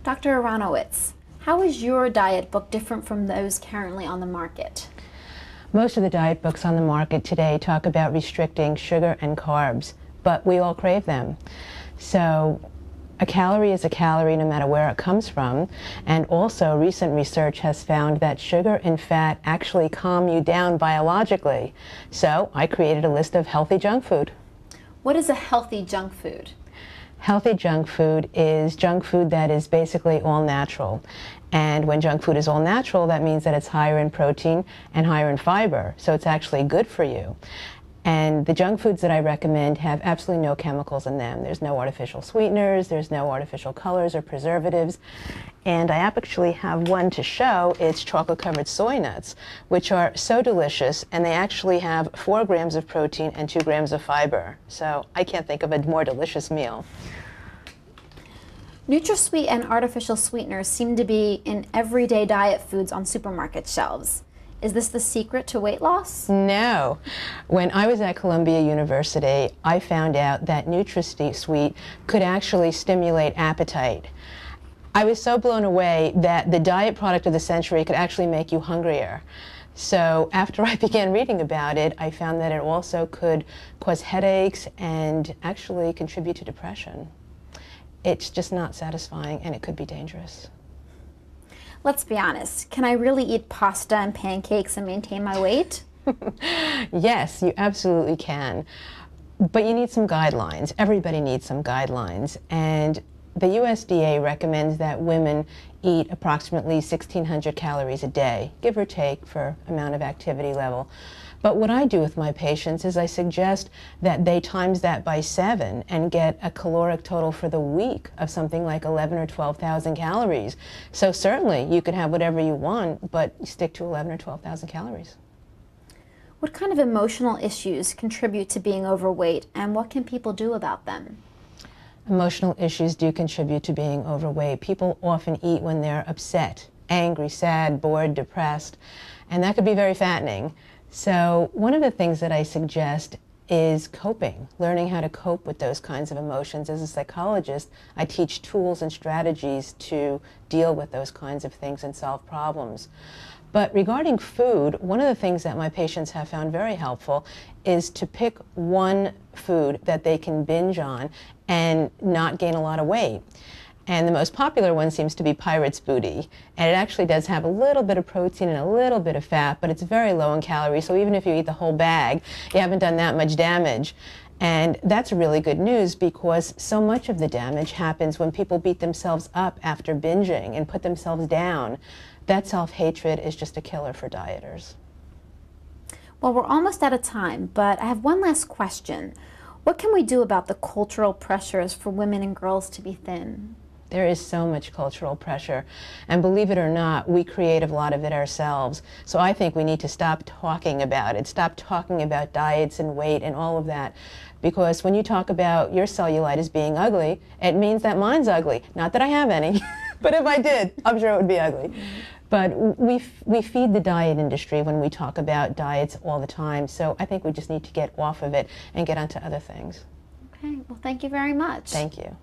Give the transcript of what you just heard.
Dr. Aronowitz, how is your diet book different from those currently on the market? Most of the diet books on the market today talk about restricting sugar and carbs, but we all crave them. So a calorie is a calorie no matter where it comes from, and also recent research has found that sugar and fat actually calm you down biologically. So I created a list of healthy junk food. What is a healthy junk food? Healthy junk food is junk food that is basically all natural. And when junk food is all natural, that means that it's higher in protein and higher in fiber. So it's actually good for you. And the junk foods that I recommend have absolutely no chemicals in them. There's no artificial sweeteners, there's no artificial colors or preservatives. And I actually have one to show. It's chocolate-covered soy nuts, which are so delicious, and they actually have 4 grams of protein and 2 grams of fiber. So I can't think of a more delicious meal. NutraSweet and artificial sweeteners seem to be in everyday diet foods on supermarket shelves. Is this the secret to weight loss? No. When I was at Columbia University, I found out that NutraSweet could actually stimulate appetite. I was so blown away that the diet product of the century could actually make you hungrier. So after I began reading about it, I found that it also could cause headaches and actually contribute to depression. It's just not satisfying, and it could be dangerous. Let's be honest, can I really eat pasta and pancakes and maintain my weight? Yes, you absolutely can. But you need some guidelines. Everybody needs some guidelines. And the USDA recommends that women eat approximately 1,600 calories a day, give or take for amount of activity level. But what I do with my patients is I suggest that they times that by 7 and get a caloric total for the week of something like 11 or 12,000 calories. So certainly you can have whatever you want, but stick to 11 or 12,000 calories. What kind of emotional issues contribute to being overweight, and what can people do about them? Emotional issues do contribute to being overweight. People often eat when they're upset, angry, sad, bored, depressed, and that could be very fattening. So one of the things that I suggest is coping, learning how to cope with those kinds of emotions. As a psychologist, I teach tools and strategies to deal with those kinds of things and solve problems. But regarding food, one of the things that my patients have found very helpful is to pick one food that they can binge on and not gain a lot of weight. And the most popular one seems to be pirate's booty. And it actually does have a little bit of protein and a little bit of fat, but it's very low in calories. So even if you eat the whole bag, you haven't done that much damage. And that's really good news, because so much of the damage happens when people beat themselves up after binging and put themselves down. That self-hatred is just a killer for dieters. Well, we're almost out of time, but I have one last question. What can we do about the cultural pressures for women and girls to be thin? There is so much cultural pressure, and believe it or not, we create a lot of it ourselves. So I think we need to stop talking about it, stop talking about diets and weight and all of that, because when you talk about your cellulite as being ugly, it means that mine's ugly. Not that I have any, but if I did, I'm sure it would be ugly. But we feed the diet industry when we talk about diets all the time, so I think we just need to get off of it and get onto other things. Okay, well, thank you very much. Thank you.